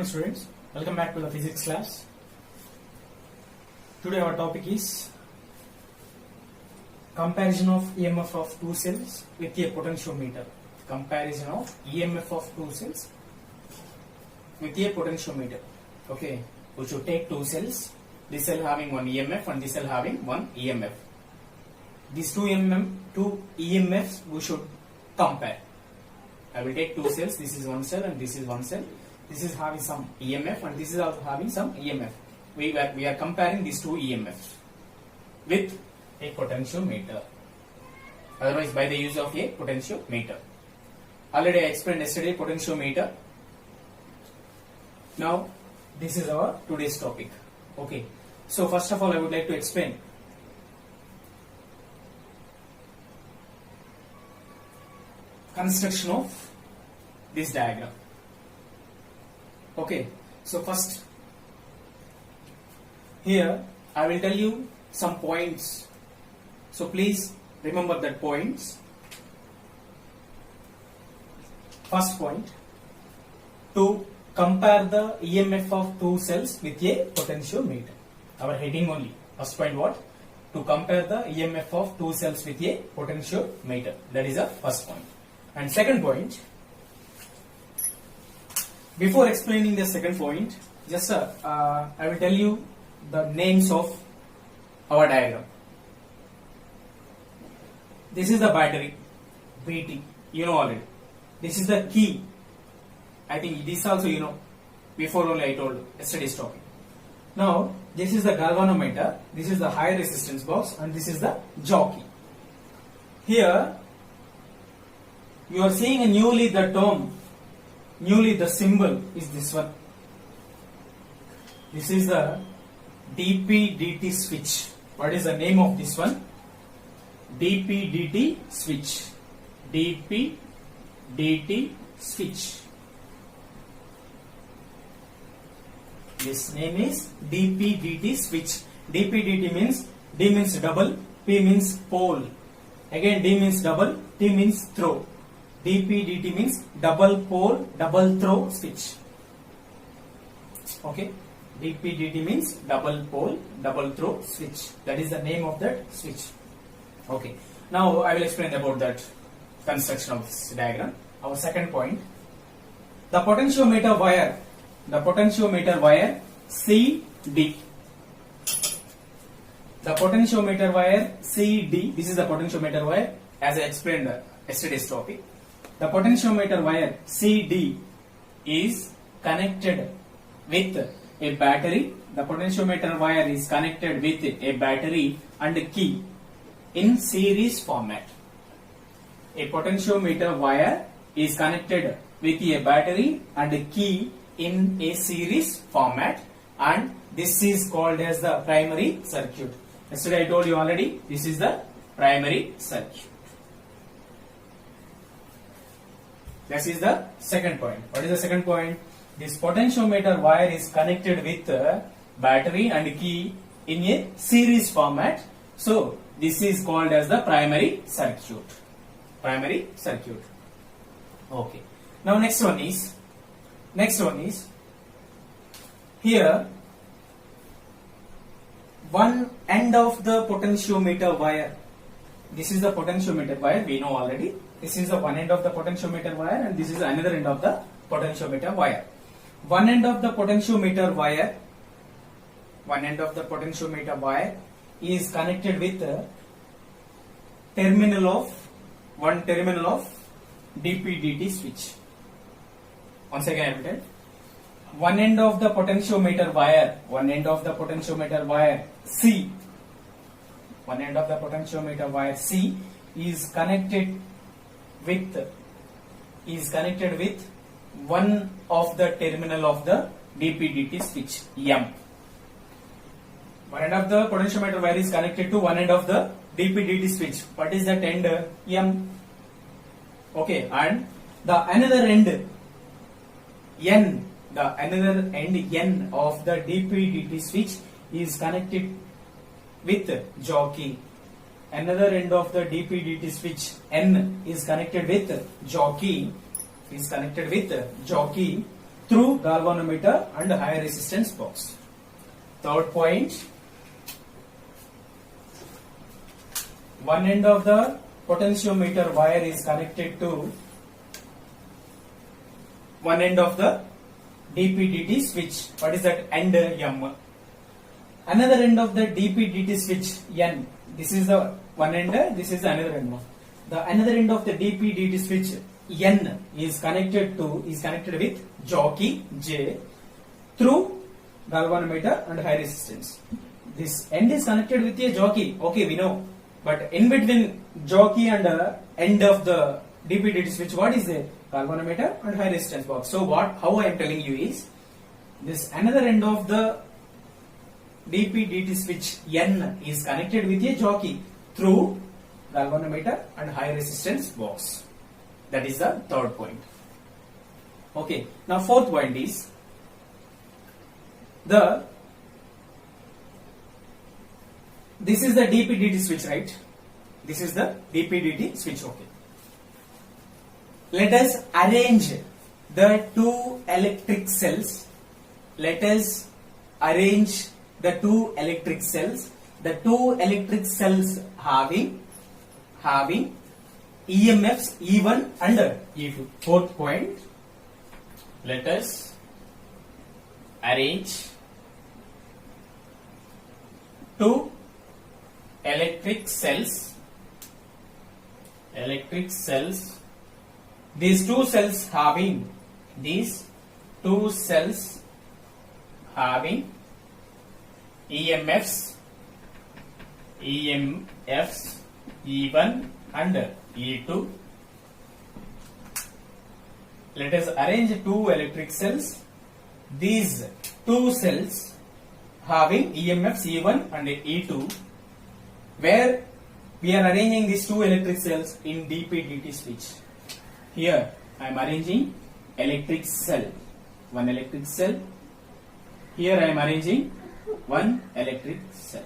morning students, welcome back to the physics class. Today our topic is comparison of EMF of two cells with a potentiometer. Comparison of EMF of two cells with a potentiometer. Okay, we should take two cells, this cell having one EMF and this cell having one EMF. These two EMFs we should compare. I will take two cells, this is one cell and this is one cell. This is having some EMF and this is also having some EMF. We are comparing these two EMFs with a potentiometer. Otherwise by the use of a potentiometer. Already I explained yesterday potentiometer. Now this is our today's topic. Okay. So first of all I would like to explain construction of this diagram. Okay, so first here I will tell you some points, so please remember that points. First point, to compare the EMF of two cells with a potentiometer. Our heading only. First point what? To compare the EMF of two cells with a potentiometer. That is the first point. And second point, before explaining the second point, just I will tell you the names of our diagram. This is the battery, BT, you know already. This is the key. I think this also you know. Before only I told yesterday's topic. Now this is the galvanometer, this is the high resistance box, and this is the jockey. Here you are seeing newly the term. Newly the symbol is this one. This is the DP-DT switch. What is the name of this one? DP-DT switch. DP-DT switch. This name is DP-DT switch. DP-DT means D means double, P means pole. Again D means double, T means throw. DP-DT means double pole, double throw switch. Okay, DP-DT means double pole, double throw switch. That is the name of that switch. Okay, now I will explain about that construction of this diagram. Our second point, the potentiometer wire. The potentiometer wire CD. The potentiometer wire CD. This is the potentiometer wire as I explained yesterday's topic. The potentiometer wire CD is connected with a battery. The potentiometer wire is connected with a battery and a key in series format. A potentiometer wire is connected with a battery and a key in a series format, and this is called as the primary circuit. Yesterday I told you already, this is the primary circuit. This is the second point. What is the second point? This potentiometer wire is connected with battery and key in a series format. So this is called as the primary circuit. Primary circuit. Okay. Now next one is here one end of the potentiometer wire. This is the potentiometer wire, we know already. This is the one end of the potentiometer wire and this is another end of the potentiometer wire. One end of the potentiometer wire is connected with one terminal of DP-DT switch. Once again I will tell. One end of the potentiometer wire C. One end of the potentiometer wire C is connected with one of the terminal of the DP-DT switch M. One end of the potentiometer wire is connected to one end of the DP-DT switch. What is that end? M. Okay, and the another end N. The another end N of the DP-DT switch is connected with jockey. Another end of the DP-DT switch N is connected with jockey through galvanometer and high resistance box. Third point, one end of the potentiometer wire is connected to one end of the DP-DT switch. What is that end? M. Another end of the DP-DT switch N. This is the one end. This is the another end. The another end of the DP-DT switch N is connected with jockey J through galvanometer and high resistance. This end is connected with a jockey. Okay, we know. But in between jockey and end of the DP-DT switch, what is there? Galvanometer and high resistance box. So how I am telling you is, this another end of the DP-DT switch N is connected with a jockey through galvanometer and high resistance box. That is the third point. Okay. Now fourth point is this is the DP-DT switch, right? This is the DP-DT switch. Okay. Let us arrange the two electric cells. Let us arrange the two electric cells. The two electric cells having EMFs E1 and E2. Fourth point. Let us arrange two electric cells. These two cells having EMFs E1 and E2. Let us arrange two electric cells. These two cells having EMFs E1 and E2, where we are arranging these two electric cells in DP-DT switch. Here I am arranging electric cell, one electric cell. Here I am arranging one electric cell.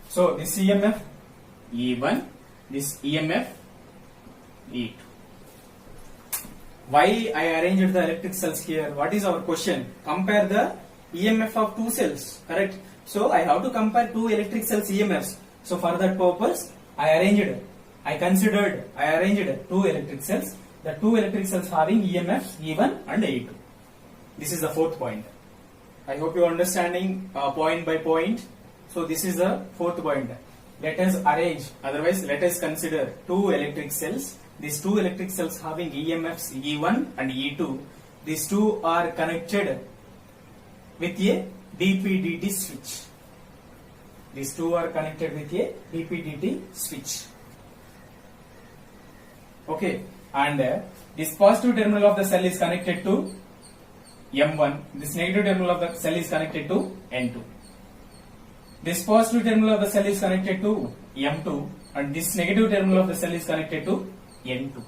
So this EMF E1, this EMF E2. Why I arranged the electric cells here? What is our question? Compare the EMF of two cells, correct? So I have to compare two electric cells EMFs. So for that purpose, I arranged two electric cells. The two electric cells having EMFs E1 and E2. This is the fourth point. I hope you are understanding point by point. So this is the fourth point. Let us arrange, otherwise let us consider two electric cells. These two electric cells having EMFs E1 and E2. These two are connected with a DP-DT switch. These two are connected with a DP-DT switch. Okay, and this positive terminal of the cell is connected to M1. This negative terminal of the cell is connected to N2. This positive terminal of the cell is connected to M2, and this negative terminal of the cell is connected to N2.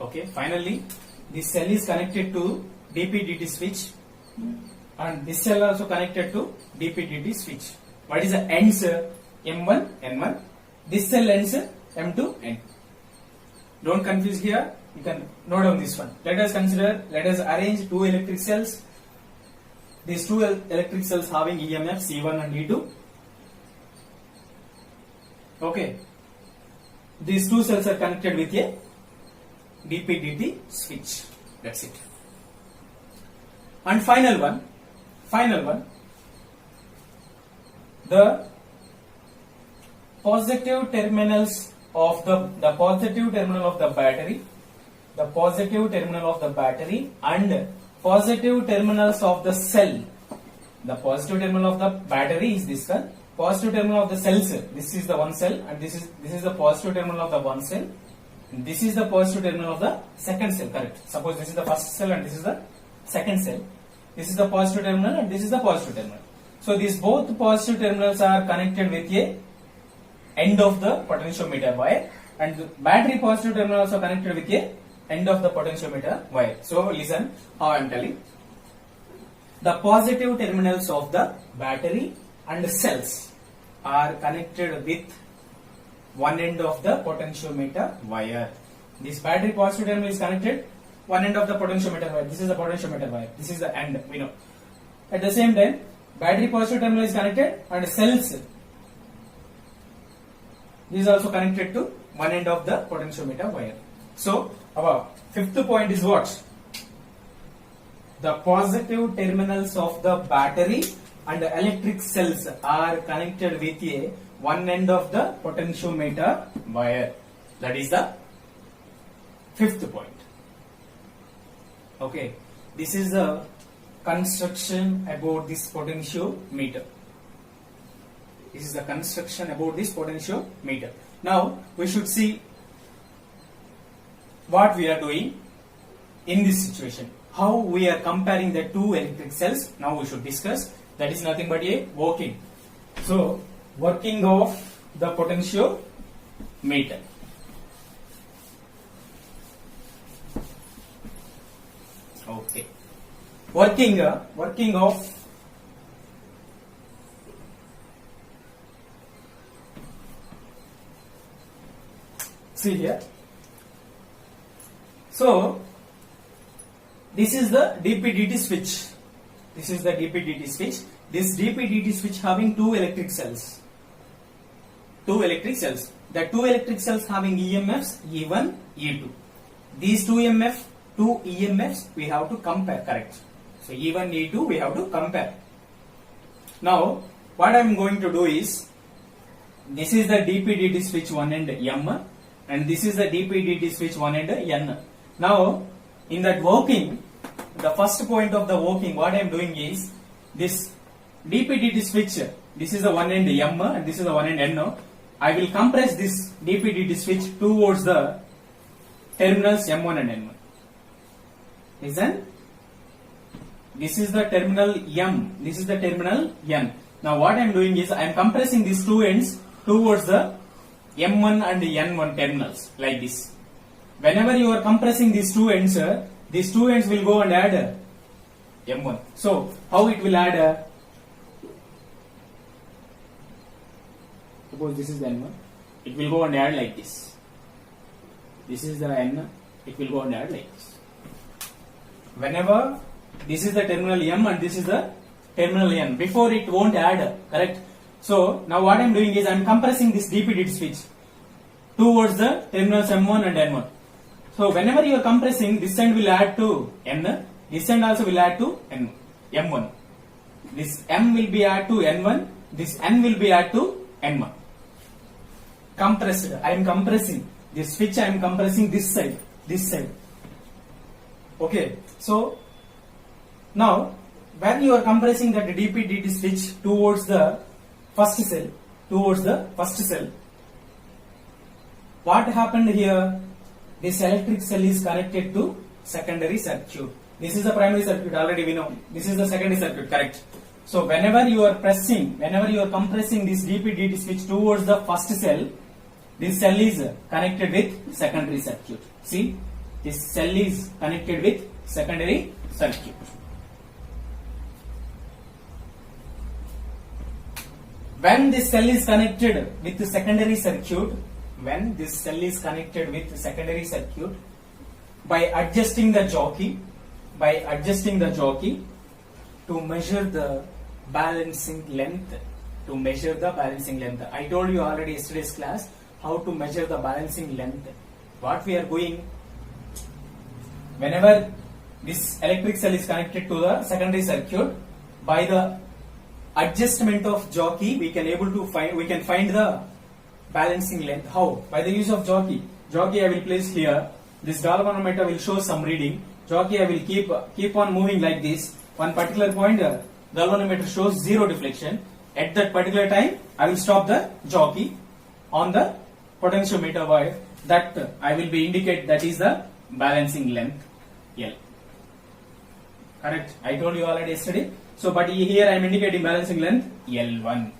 Okay, finally, this cell is connected to DP-DT switch, and this cell also connected to DP-DT switch. What is the ends? M1, N1. This cell ends M2, N2. Don't confuse here. You can note down this one. Let us arrange two electric cells. These two electric cells having EMF C1 and E2. Okay. These two cells are connected with a DP-DT switch. That's it. And final one. The positive terminals of the positive terminal of the battery, and positive terminals of the cell. The positive terminal of the battery is this one. Positive terminal of the cells. This is the one cell, and this is the positive terminal of the one cell. And this is the positive terminal of the second cell. Correct. Suppose this is the first cell and this is the second cell. This is the positive terminal and this is the positive terminal. So these both positive terminals are connected with a end of the potentiometer wire, and the battery positive terminal also connected with a end of the potentiometer wire. So listen how I am telling. The positive terminals of the battery and cells are connected with one end of the potentiometer wire. This battery positive terminal is connected one end of the potentiometer wire. This is the potentiometer wire. This is the end, we know. At the same time, battery positive terminal is connected and cells. This is also connected to one end of the potentiometer wire. So our fifth point is what? The positive terminals of the battery and the electric cells are connected with a one end of the potentiometer wire. That is the fifth point. Okay, this is the construction about this potentiometer. This is the construction about this potentiometer. Now we should see what we are doing in this situation. How we are comparing the two electric cells. Now we should discuss. That is nothing but a working. So working of the potentiometer. Okay. Working of see here. So this is the DP-DT switch. This is the DP-DT switch. This DP-DT switch having two electric cells. Two electric cells. The two electric cells having EMFs E1, E2. These two EMFs we have to compare, correct? So E1, E2 we have to compare. Now what I am going to do is, this is the DP-DT switch 1 and M, and this is the DP-DT switch 1 and N. Now in that working, the first point of the working, what I am doing is, this DP-DT switch, this is the 1 end M and this is the 1 end N. I will compress this DP-DT switch towards the terminals M1 and N1. Listen, this is the terminal M, this is the terminal N. Now what I am doing is, I am compressing these two ends towards the M1 and N1 terminals like this. Whenever you are compressing these two ends will go and add M1. So how it will add? Suppose this is the N1, it will go and add like this. This is the N, it will go and add like this. Whenever this is the terminal M and this is the terminal N, before it won't add, correct? So now what I am doing is, I am compressing this DP-DT switch towards the terminals M1 and N1. So whenever you are compressing, this end will add to N, this end also will add to M1. This M will be add to N1, this N will be add to N1. Compressed, I am compressing this switch, I am compressing this side. Okay, so now when you are compressing that DP-DT switch towards the first cell, what happened here? This electric cell is connected to secondary circuit. This is the primary circuit, already we know. This is the secondary circuit, correct? So whenever you are compressing this DP-DT switch towards the first cell, this cell is connected with secondary circuit. See, this cell is connected with secondary circuit. When this cell is connected with the secondary circuit, by adjusting the jockey to measure the balancing length, I told you already yesterday's class how to measure the balancing length. What we are going, whenever this electric cell is connected to the secondary circuit, by the adjustment of jockey we can find the balancing length. How? By the use of jockey. I will place here. This galvanometer will show some reading. Jockey I will keep on moving like this. One particular point, galvanometer shows zero deflection. At that particular time, I will stop the jockey on the potentiometer wire. That I will be indicate that is the balancing length L. Correct? I told you already yesterday. So, but here I am indicating balancing length L1.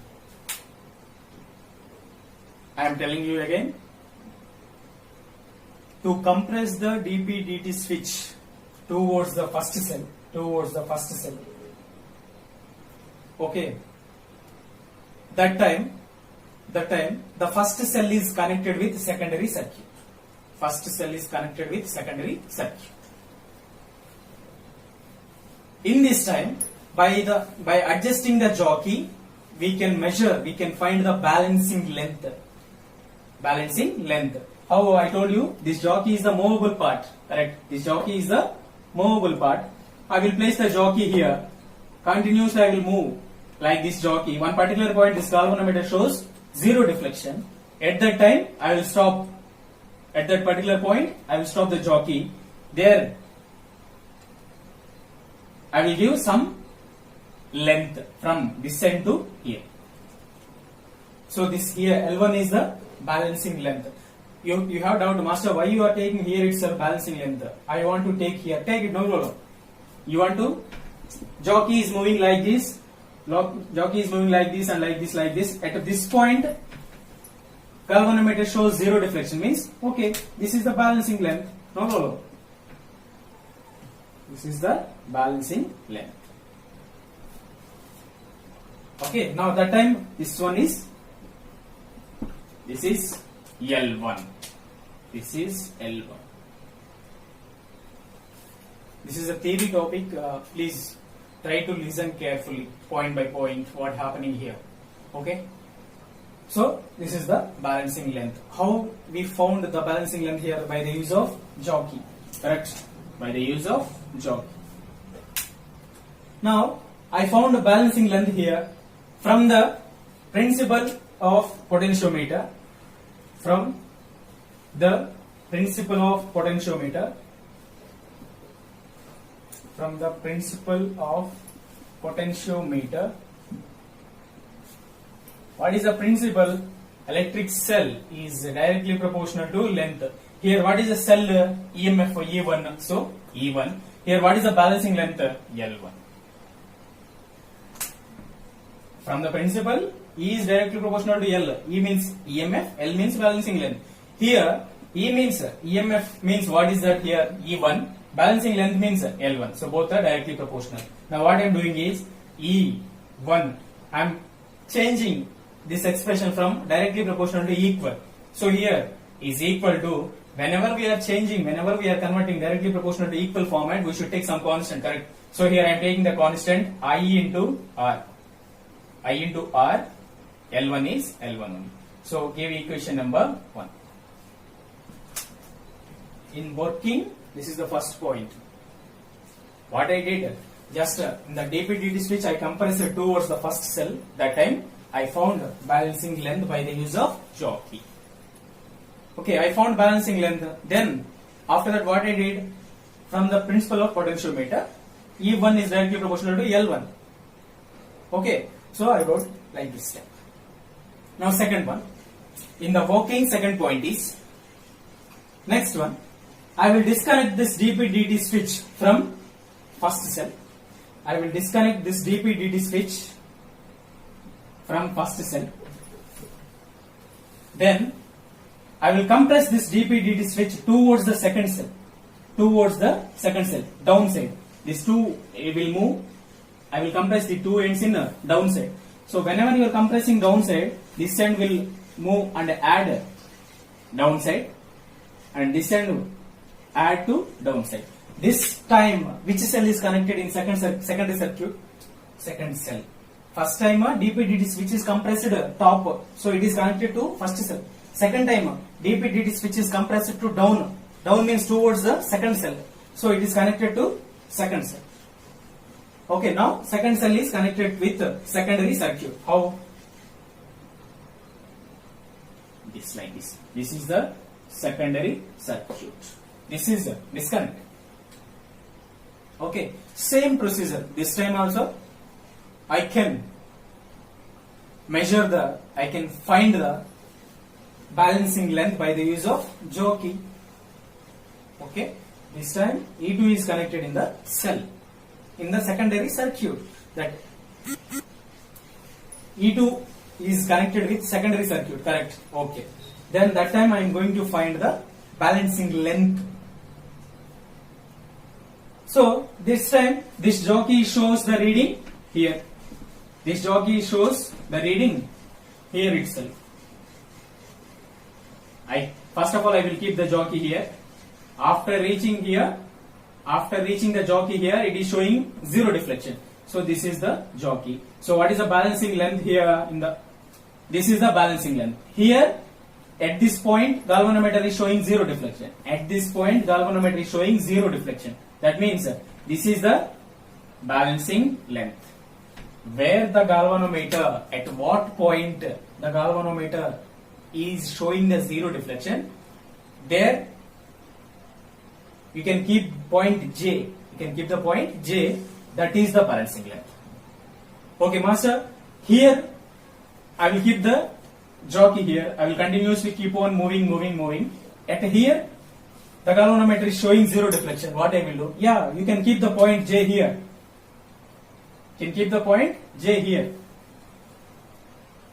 I am telling you again. to compress the dp-dt switch towards the first cell. Okay, that time the first cell is connected with secondary circuit. In this time, by adjusting the jockey, we can find the balancing length. How I told you, this jockey is the movable part, correct? This jockey is the movable part. I will place the jockey here. Continuously I will move like this jockey. One particular point, this galvanometer shows zero deflection. At that time, I will stop. At that particular point, I will stop the jockey. There, I will give some length from this end to here. So this here L1 is the balancing length. You have doubt, master, why you are taking here itself balancing length? I want to take here. Take it, no problem. You want to? Jockey is moving like this. Jockey is moving like this and like this. At this point, galvanometer shows zero deflection. Means, okay, this is the balancing length. No problem. This is the balancing length. Okay, now that time this is L1. This is L1. This is a theory topic. Please try to listen carefully, point by point, what happening here. Okay. So this is the balancing length. How we found the balancing length here? By the use of jockey. Correct. By the use of jockey. Now I found the balancing length here from the principle of potentiometer. From the principle of potentiometer. What is the principle? Electric cell is directly proportional to length. Here, what is the cell EMF for E1? So E1. Here, what is the balancing length? L1. From the principle, E is directly proportional to L. E means EMF, L means balancing length. Here, E means EMF means what is that here? E1. Balancing length means L1. So both are directly proportional. Now what I am doing is E1. I am changing this expression from directly proportional to equal. So here is equal to, whenever we are converting directly proportional to equal format, we should take some constant, correct? So here I am taking the constant I into R. L1 is L1 only. So give equation number 1. In working, this is the first point. What I did, just in the dp-dt switch, I compressed it towards the first cell. That time I found balancing length by the use of jockey. Okay, I found balancing length. Then after that, what I did, from the principle of potentiometer, E1 is directly proportional to L1. Okay, so I wrote like this step. Now second one, in the working, second point is, next one, I will disconnect this dp-dt switch from first cell. I will disconnect this dp-dt switch from first cell. Then I will compress this dp-dt switch towards the second cell. Downside. These two will move. I will compress the two ends in downside. So whenever you are compressing downside, this end will move and add downside, and this end will add to downside. This time, which cell is connected in secondary circuit? Second cell. First time dp-dt switch is compressed top, so it is connected to first cell. Second time dp-dt switch is compressed to down. Down means towards the second cell, so it is connected to second cell. Okay, now second cell is connected with secondary circuit. How? This like this. This is the secondary circuit. This is disconnected. Okay, same procedure. This time also I can find the balancing length by the use of jockey. Okay, this time E2 is connected in the cell, in the secondary circuit. That E2 is connected with secondary circuit, correct? Okay, then that time I am going to find the balancing length. So this time this jockey shows the reading here. This jockey shows the reading here itself. First of all I will keep the jockey here. After reaching the jockey here, it is showing 0 deflection. So this is the jockey. So what is the balancing length here? This is the balancing length. Here at this point galvanometer is showing 0 deflection. At this point galvanometer is showing 0 deflection. That means this is the balancing length. Where the galvanometer, at what point the galvanometer is showing the 0 deflection, there you can keep point J. You can keep the point J. That is the balancing length. Okay, master. Here I will keep the jockey here. I will continuously keep on moving. At here, the galvanometer is showing 0 deflection. What I will do? Yeah, you can keep the point J here. You can keep the point J here.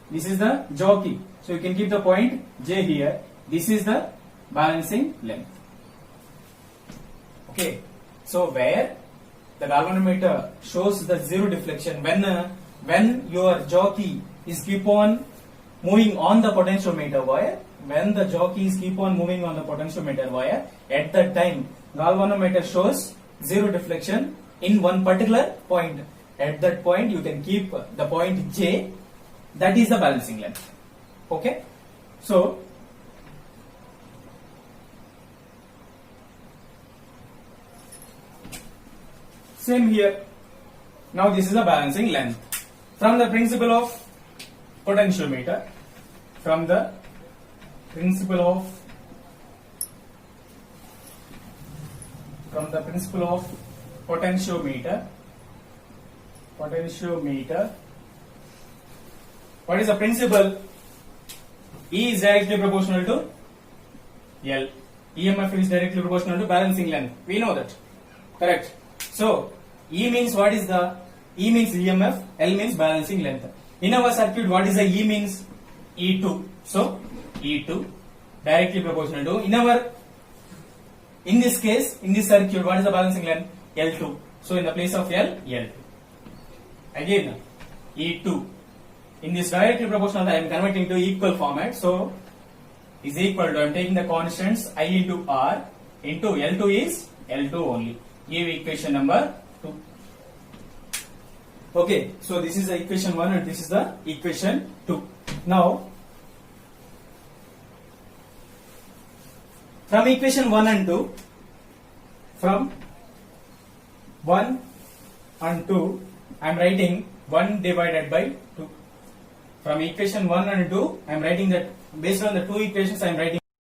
This is the jockey. So you can keep the point J here. This is the balancing length. Okay. So where the galvanometer shows the 0 deflection, when your jockey is keep on moving on the potentiometer wire, when the jockey is keep on moving on the potentiometer wire, at that time galvanometer shows 0 deflection in one particular point. At that point you can keep the point J. That is the balancing length. Okay. So same here. Now this is the balancing length. From the principle of potentiometer, potentiometer, what is the principle? E is directly proportional to L. EMF is directly proportional to balancing length. We know that. Correct. So E means what is the? E means EMF, L means balancing length. In our circuit, what is the E means? E2. So E2 directly proportional to, in this case, in this circuit, what is the balancing length? L2. So in the place of L, L2. Again, E2. In this directly proportional, I am converting to equal format. So is equal to, I am taking the constants I into R into L2 is L2 only. Give equation number 2. Okay, so this is the equation 1 and this is the equation 2. Now, from equation 1 and 2, from 1 and 2, I am writing 1 divided by 2. From equation 1 and 2, I am writing that based on the two equations I am writing